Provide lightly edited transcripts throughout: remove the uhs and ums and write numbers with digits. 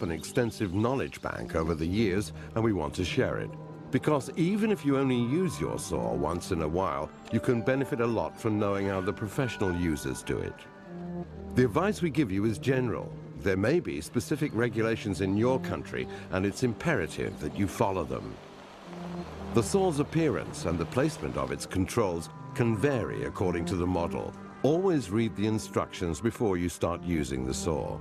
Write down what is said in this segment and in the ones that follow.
an extensive knowledge bank over the years, and we want to share it. Because even if you only use your saw once in a while, you can benefit a lot from knowing how the professional users do it. The advice we give you is general. There may be specific regulations in your country, and it's imperative that you follow them. The saw's appearance and the placement of its controls can vary according to the model. Always read the instructions before you start using the saw.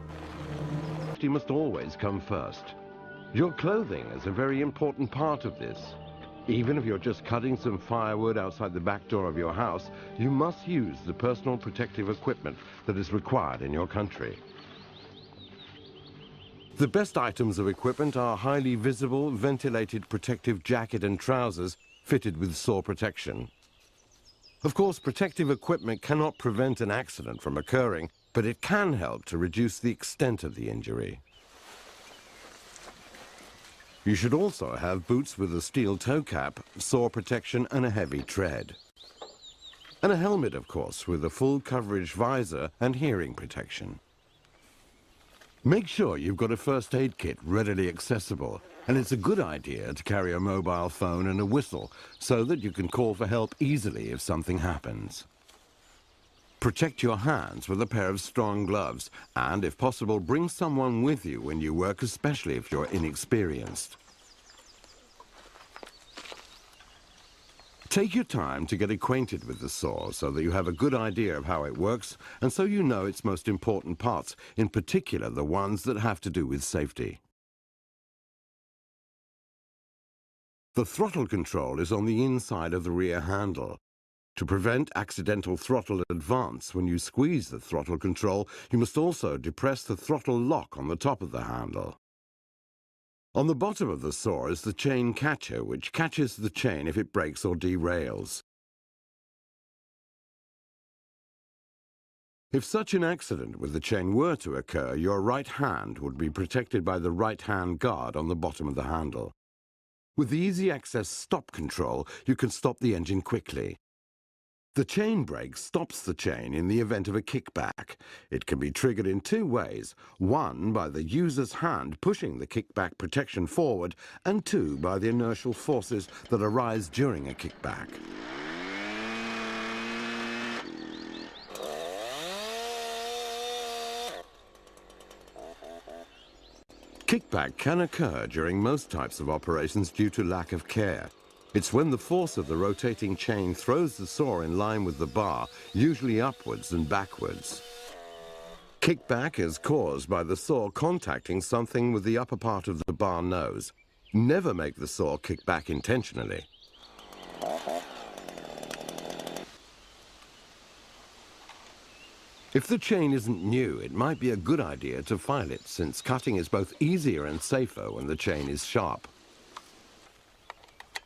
Safety must always come first. Your clothing is a very important part of this. Even if you're just cutting some firewood outside the back door of your house, you must use the personal protective equipment that is required in your country. The best items of equipment are highly visible, ventilated protective jacket and trousers fitted with saw protection. Of course, protective equipment cannot prevent an accident from occurring, but it can help to reduce the extent of the injury. You should also have boots with a steel toe cap, saw protection and a heavy tread. And a helmet, of course, with a full coverage visor and hearing protection. Make sure you've got a first aid kit readily accessible, and it's a good idea to carry a mobile phone and a whistle so that you can call for help easily if something happens. Protect your hands with a pair of strong gloves, and if possible, bring someone with you when you work, especially if you're inexperienced. Take your time to get acquainted with the saw so that you have a good idea of how it works and so you know its most important parts, in particular the ones that have to do with safety. The throttle control is on the inside of the rear handle. To prevent accidental throttle advance when you squeeze the throttle control, you must also depress the throttle lock on the top of the handle. On the bottom of the saw is the chain catcher, which catches the chain if it breaks or derails. If such an accident with the chain were to occur, your right hand would be protected by the right-hand guard on the bottom of the handle. With the easy access stop control, you can stop the engine quickly. The chain brake stops the chain in the event of a kickback. It can be triggered in two ways. One, by the user's hand pushing the kickback protection forward, and two, by the inertial forces that arise during a kickback. Kickback can occur during most types of operations due to lack of care. It's when the force of the rotating chain throws the saw in line with the bar, usually upwards and backwards. Kickback is caused by the saw contacting something with the upper part of the bar nose. Never make the saw kick back intentionally. If the chain isn't new, it might be a good idea to file it, since cutting is both easier and safer when the chain is sharp.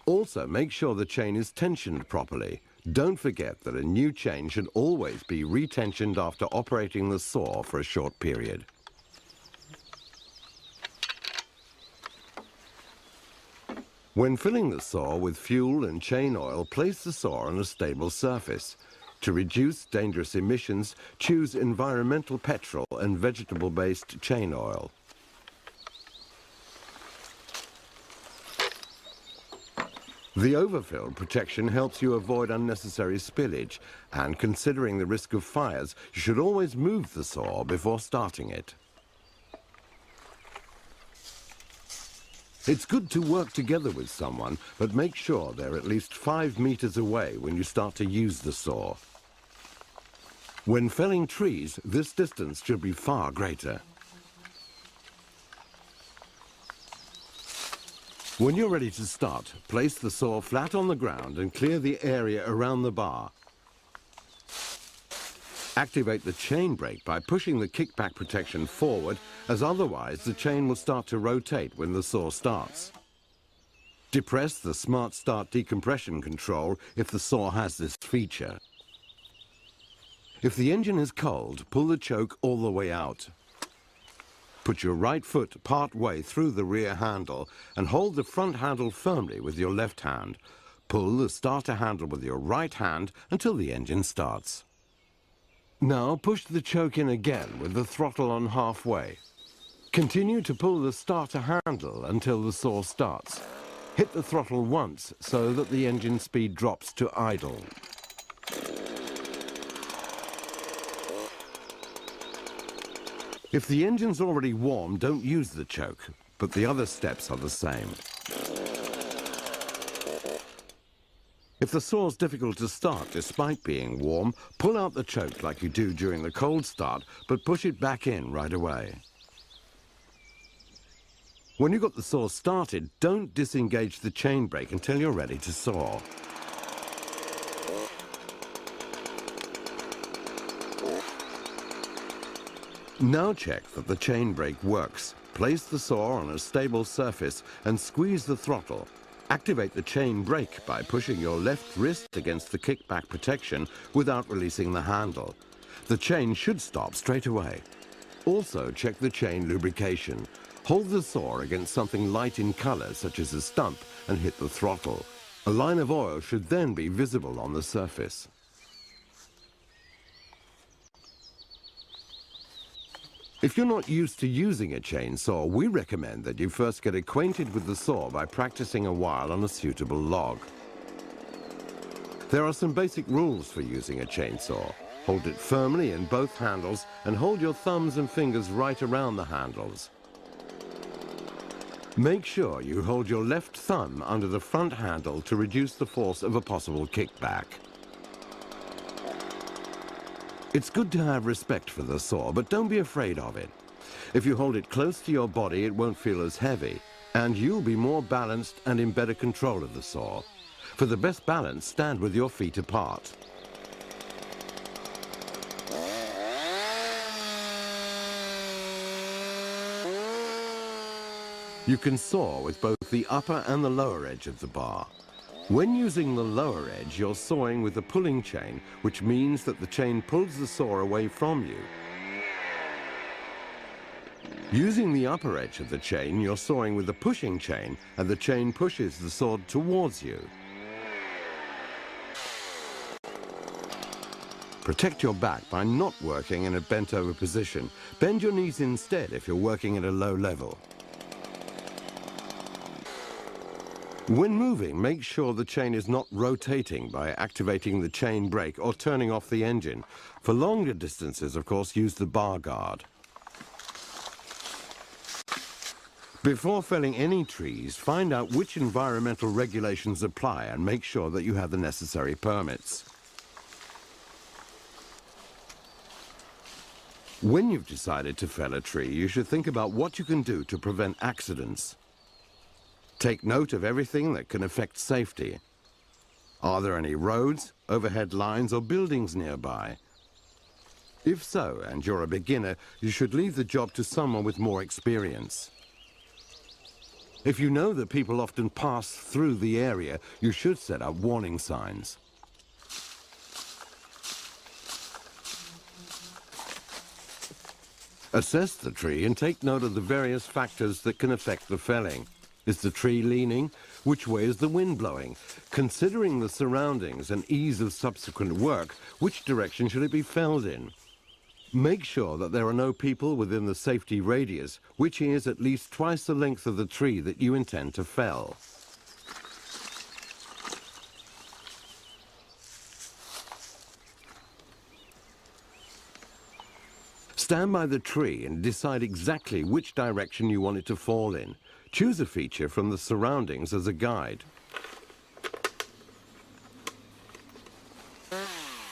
Also, make sure the chain is tensioned properly. Don't forget that a new chain should always be retensioned after operating the saw for a short period. When filling the saw with fuel and chain oil, place the saw on a stable surface. To reduce dangerous emissions, choose environmental petrol and vegetable-based chain oil. The overfill protection helps you avoid unnecessary spillage, and considering the risk of fires, you should always move the saw before starting it. It's good to work together with someone, but make sure they're at least 5 meters away when you start to use the saw. When felling trees, this distance should be far greater. When you're ready to start, place the saw flat on the ground and clear the area around the bar. Activate the chain brake by pushing the kickback protection forward, as otherwise the chain will start to rotate when the saw starts. Depress the Smart Start decompression control if the saw has this feature. If the engine is cold, pull the choke all the way out. Put your right foot part way through the rear handle and hold the front handle firmly with your left hand. Pull the starter handle with your right hand until the engine starts. Now push the choke in again with the throttle on halfway. Continue to pull the starter handle until the saw starts. Hit the throttle once so that the engine speed drops to idle. If the engine's already warm, don't use the choke, but the other steps are the same. If the saw's difficult to start despite being warm, pull out the choke like you do during the cold start, but push it back in right away. When you've got the saw started, don't disengage the chain brake until you're ready to saw. Now check that the chain brake works. Place the saw on a stable surface and squeeze the throttle. Activate the chain brake by pushing your left wrist against the kickback protection without releasing the handle. The chain should stop straight away. Also check the chain lubrication. Hold the saw against something light in color, such as a stump, and hit the throttle. A line of oil should then be visible on the surface. If you're not used to using a chainsaw, we recommend that you first get acquainted with the saw by practicing a while on a suitable log. There are some basic rules for using a chainsaw. Hold it firmly in both handles and hold your thumbs and fingers right around the handles. Make sure you hold your left thumb under the front handle to reduce the force of a possible kickback. It's good to have respect for the saw, but don't be afraid of it. If you hold it close to your body, it won't feel as heavy, and you'll be more balanced and in better control of the saw. For the best balance, stand with your feet apart. You can saw with both the upper and the lower edge of the bar. When using the lower edge, you're sawing with the pulling chain, which means that the chain pulls the saw away from you. Using the upper edge of the chain, you're sawing with the pushing chain, and the chain pushes the saw towards you. Protect your back by not working in a bent-over position. Bend your knees instead if you're working at a low level. When moving, make sure the chain is not rotating by activating the chain brake or turning off the engine. For longer distances, of course, use the bar guard. Before felling any trees, find out which environmental regulations apply and make sure that you have the necessary permits. When you've decided to fell a tree, you should think about what you can do to prevent accidents. Take note of everything that can affect safety. Are there any roads, overhead lines, or buildings nearby? If so, and you're a beginner, you should leave the job to someone with more experience. If you know that people often pass through the area, you should set up warning signs. Assess the tree and take note of the various factors that can affect the felling. Is the tree leaning? Which way is the wind blowing? Considering the surroundings and ease of subsequent work, which direction should it be felled in? Make sure that there are no people within the safety radius, which is at least twice the length of the tree that you intend to fell. Stand by the tree and decide exactly which direction you want it to fall in. Choose a feature from the surroundings as a guide.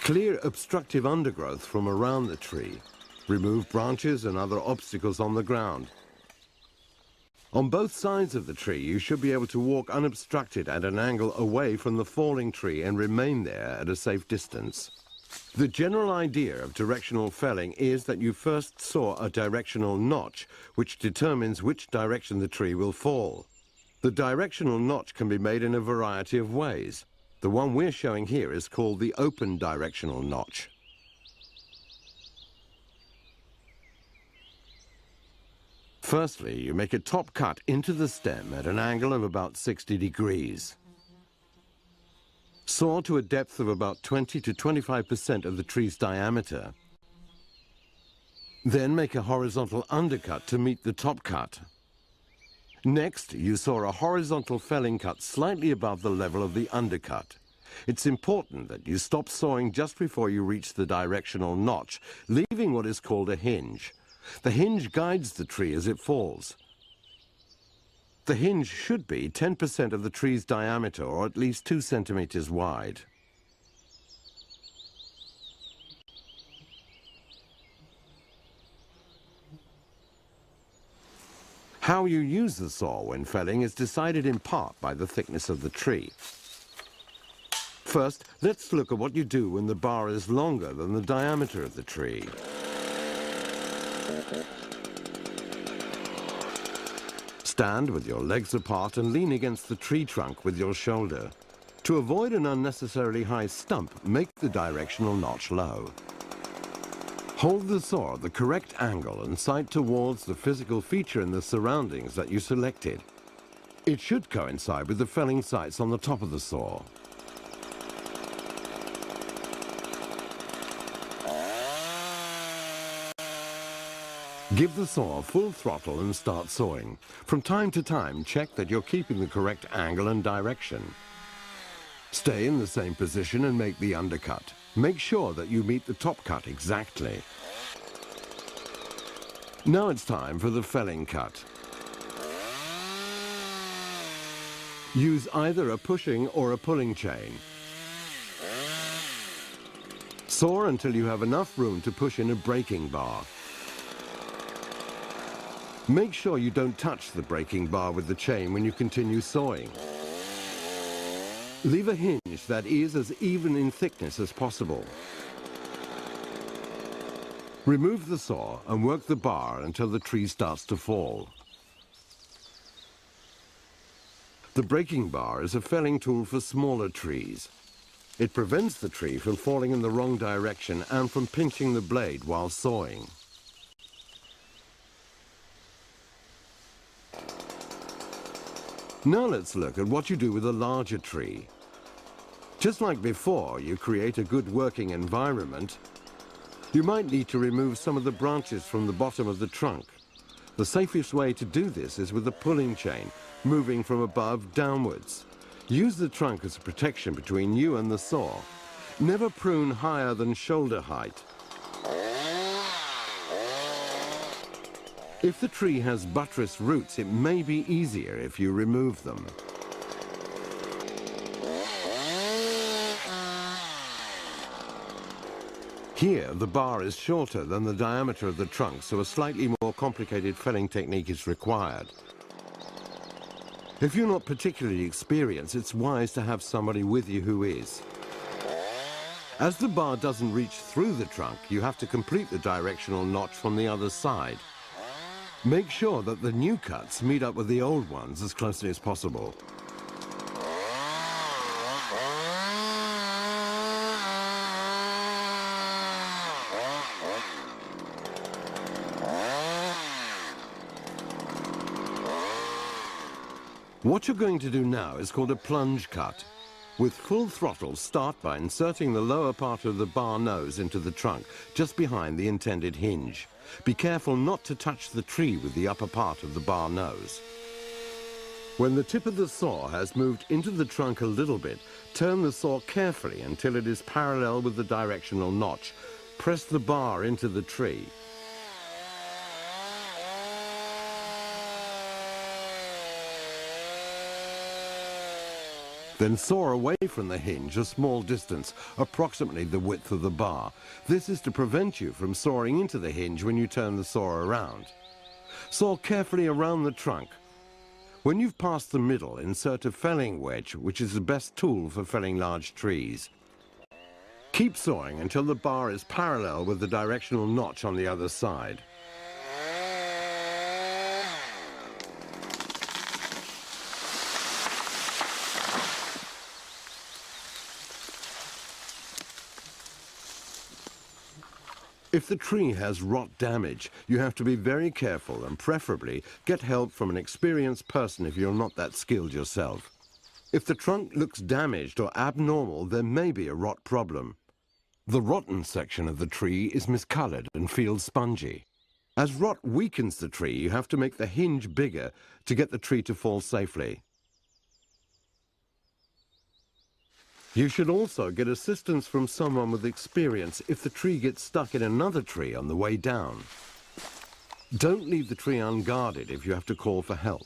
Clear obstructive undergrowth from around the tree. Remove branches and other obstacles on the ground. On both sides of the tree, you should be able to walk unobstructed at an angle away from the falling tree and remain there at a safe distance. The general idea of directional felling is that you first saw a directional notch, which determines which direction the tree will fall. The directional notch can be made in a variety of ways. The one we're showing here is called the open directional notch. Firstly, you make a top cut into the stem at an angle of about 60 degrees. Saw to a depth of about 20 to 25% of the tree's diameter. Then make a horizontal undercut to meet the top cut. Next, you saw a horizontal felling cut slightly above the level of the undercut. It's important that you stop sawing just before you reach the directional notch, leaving what is called a hinge. The hinge guides the tree as it falls. The hinge should be 10% of the tree's diameter, or at least 2 centimeters wide. How you use the saw when felling is decided in part by the thickness of the tree. First, let's look at what you do when the bar is longer than the diameter of the tree. Stand with your legs apart and lean against the tree trunk with your shoulder. To avoid an unnecessarily high stump, make the directional notch low. Hold the saw at the correct angle and sight towards the physical feature in the surroundings that you selected. It should coincide with the felling sights on the top of the saw. Give the saw full throttle and start sawing. From time to time, check that you're keeping the correct angle and direction. Stay in the same position and make the undercut. Make sure that you meet the top cut exactly. Now it's time for the felling cut. Use either a pushing or a pulling chain. Saw until you have enough room to push in a breaking bar. Make sure you don't touch the breaking bar with the chain when you continue sawing. Leave a hinge that is as even in thickness as possible. Remove the saw and work the bar until the tree starts to fall. The breaking bar is a felling tool for smaller trees. It prevents the tree from falling in the wrong direction and from pinching the blade while sawing. Now let's look at what you do with a larger tree. Just like before, you create a good working environment. You might need to remove some of the branches from the bottom of the trunk. The safest way to do this is with a pulling chain, moving from above downwards. Use the trunk as a protection between you and the saw. Never prune higher than shoulder height. If the tree has buttress roots, it may be easier if you remove them. Here, the bar is shorter than the diameter of the trunk, so a slightly more complicated felling technique is required. If you're not particularly experienced, it's wise to have somebody with you who is. As the bar doesn't reach through the trunk, you have to complete the directional notch from the other side. Make sure that the new cuts meet up with the old ones as closely as possible. What you're going to do now is called a plunge cut. With full throttle, start by inserting the lower part of the bar nose into the trunk, just behind the intended hinge. Be careful not to touch the tree with the upper part of the bar nose. When the tip of the saw has moved into the trunk a little bit, turn the saw carefully until it is parallel with the directional notch. Press the bar into the tree. Then saw away from the hinge a small distance, approximately the width of the bar. This is to prevent you from sawing into the hinge when you turn the saw around. Saw carefully around the trunk. When you've passed the middle, insert a felling wedge, which is the best tool for felling large trees. Keep sawing until the bar is parallel with the directional notch on the other side. If the tree has rot damage, you have to be very careful and preferably get help from an experienced person if you're not that skilled yourself. If the trunk looks damaged or abnormal, there may be a rot problem. The rotten section of the tree is miscolored and feels spongy. As rot weakens the tree, you have to make the hinge bigger to get the tree to fall safely. You should also get assistance from someone with experience if the tree gets stuck in another tree on the way down. Don't leave the tree unguarded if you have to call for help.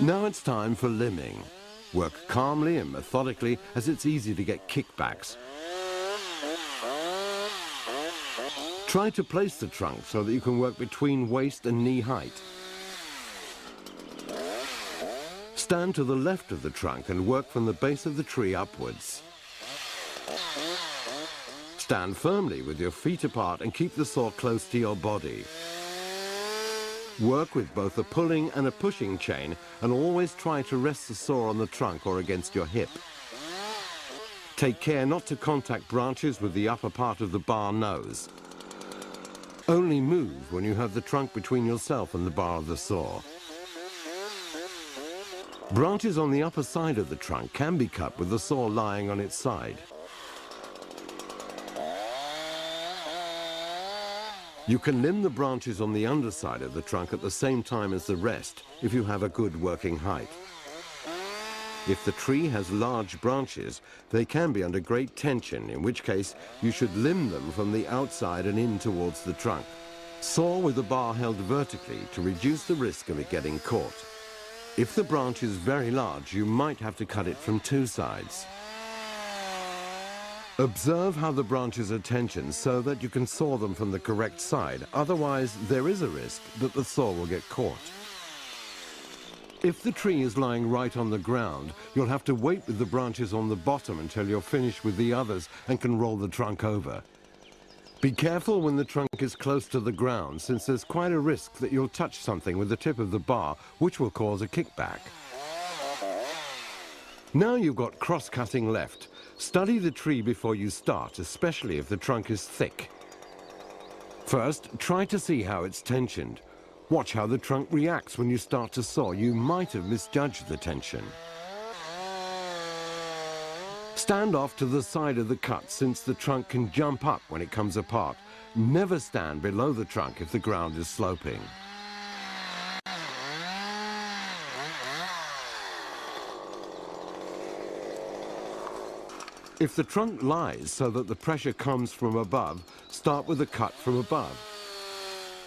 Now it's time for limbing. Work calmly and methodically, as it's easy to get kickbacks. Try to place the trunk so that you can work between waist and knee height. Stand to the left of the trunk and work from the base of the tree upwards. Stand firmly with your feet apart and keep the saw close to your body. Work with both a pulling and a pushing chain, and always try to rest the saw on the trunk or against your hip. Take care not to contact branches with the upper part of the bar nose. Only move when you have the trunk between yourself and the bar of the saw. Branches on the upper side of the trunk can be cut with the saw lying on its side. You can limb the branches on the underside of the trunk at the same time as the rest if you have a good working height. If the tree has large branches, they can be under great tension, in which case you should limb them from the outside and in towards the trunk. Saw with the bar held vertically to reduce the risk of it getting caught. If the branch is very large, you might have to cut it from two sides. Observe how the branches are tensioned so that you can saw them from the correct side. Otherwise, there is a risk that the saw will get caught. If the tree is lying right on the ground, you'll have to wait with the branches on the bottom until you're finished with the others and can roll the trunk over. Be careful when the trunk is close to the ground, since there's quite a risk that you'll touch something with the tip of the bar, which will cause a kickback. Now you've got cross-cutting left. Study the tree before you start, especially if the trunk is thick. First, try to see how it's tensioned. Watch how the trunk reacts when you start to saw. You might have misjudged the tension. Stand off to the side of the cut, since the trunk can jump up when it comes apart. Never stand below the trunk if the ground is sloping. If the trunk lies so that the pressure comes from above, start with a cut from above.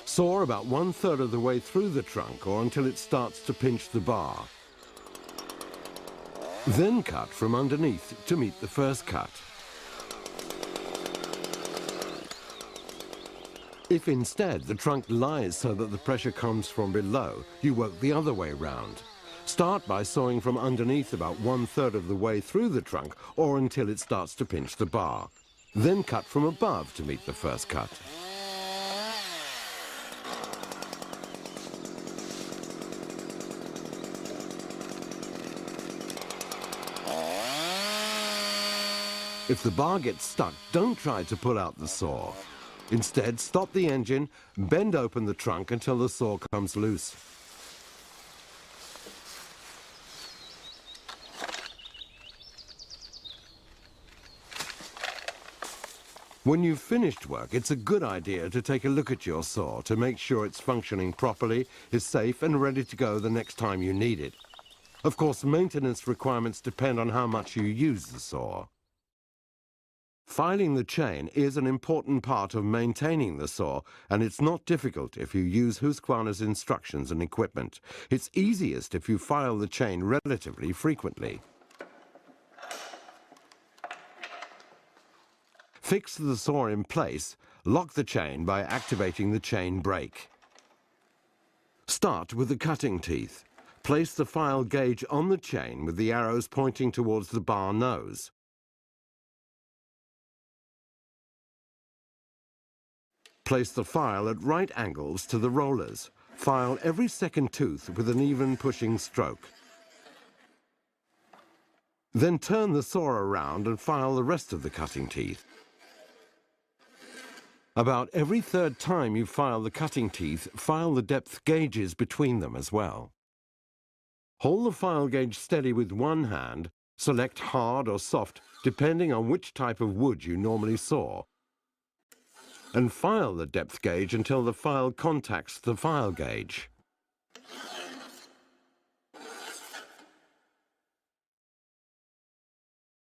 Saw about 1/3 of the way through the trunk or until it starts to pinch the bar. Then cut from underneath to meet the first cut. If instead the trunk lies so that the pressure comes from below, you work the other way round. Start by sawing from underneath about 1/3 of the way through the trunk or until it starts to pinch the bar. Then cut from above to meet the first cut. If the bar gets stuck, don't try to pull out the saw. Instead, stop the engine, bend open the trunk until the saw comes loose. When you've finished work, it's a good idea to take a look at your saw to make sure it's functioning properly, is safe and ready to go the next time you need it. Of course, maintenance requirements depend on how much you use the saw. Filing the chain is an important part of maintaining the saw, and it's not difficult if you use Husqvarna's instructions and equipment. It's easiest if you file the chain relatively frequently. Fix the saw in place, lock the chain by activating the chain brake. Start with the cutting teeth. Place the file gauge on the chain with the arrows pointing towards the bar nose. Place the file at right angles to the rollers. File every second tooth with an even pushing stroke. Then turn the saw around and file the rest of the cutting teeth. About every third time you file the cutting teeth, file the depth gauges between them as well. Hold the file gauge steady with one hand, select hard or soft depending on which type of wood you normally saw, and file the depth gauge until the file contacts the file gauge.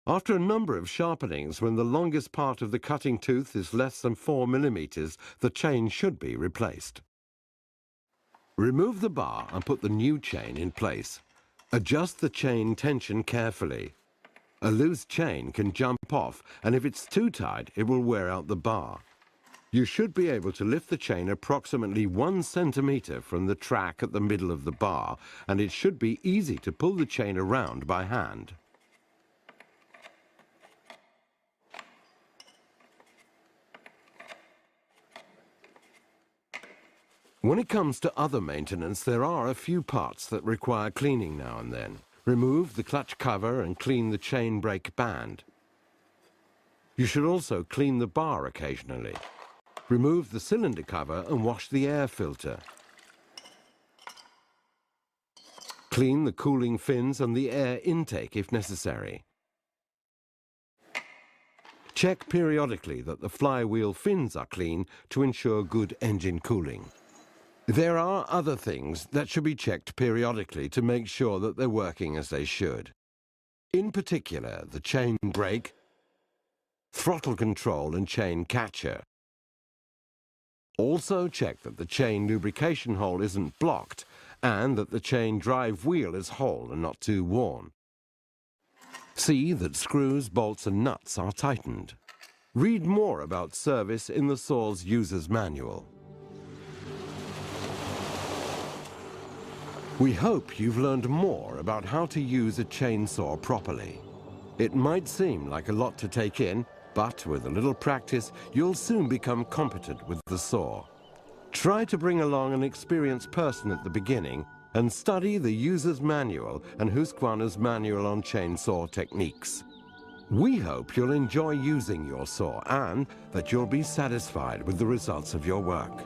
After a number of sharpenings, when the longest part of the cutting tooth is less than 4 mm, the chain should be replaced. Remove the bar and put the new chain in place. Adjust the chain tension carefully. A loose chain can jump off, and if it's too tight, it will wear out the bar. You should be able to lift the chain approximately 1 centimeter from the track at the middle of the bar, and it should be easy to pull the chain around by hand. When it comes to other maintenance, there are a few parts that require cleaning now and then. Remove the clutch cover and clean the chain brake band. You should also clean the bar occasionally. Remove the cylinder cover and wash the air filter. Clean the cooling fins and the air intake if necessary. Check periodically that the flywheel fins are clean to ensure good engine cooling. There are other things that should be checked periodically to make sure that they're working as they should. In particular, the chain brake, throttle control and chain catcher. Also check that the chain lubrication hole isn't blocked and that the chain drive wheel is whole and not too worn. See that screws, bolts and nuts are tightened. Read more about service in the saw's user's manual. We hope you've learned more about how to use a chainsaw properly. It might seem like a lot to take in, but with a little practice, you'll soon become competent with the saw. Try to bring along an experienced person at the beginning and study the user's manual and Husqvarna's manual on chainsaw techniques. We hope you'll enjoy using your saw and that you'll be satisfied with the results of your work.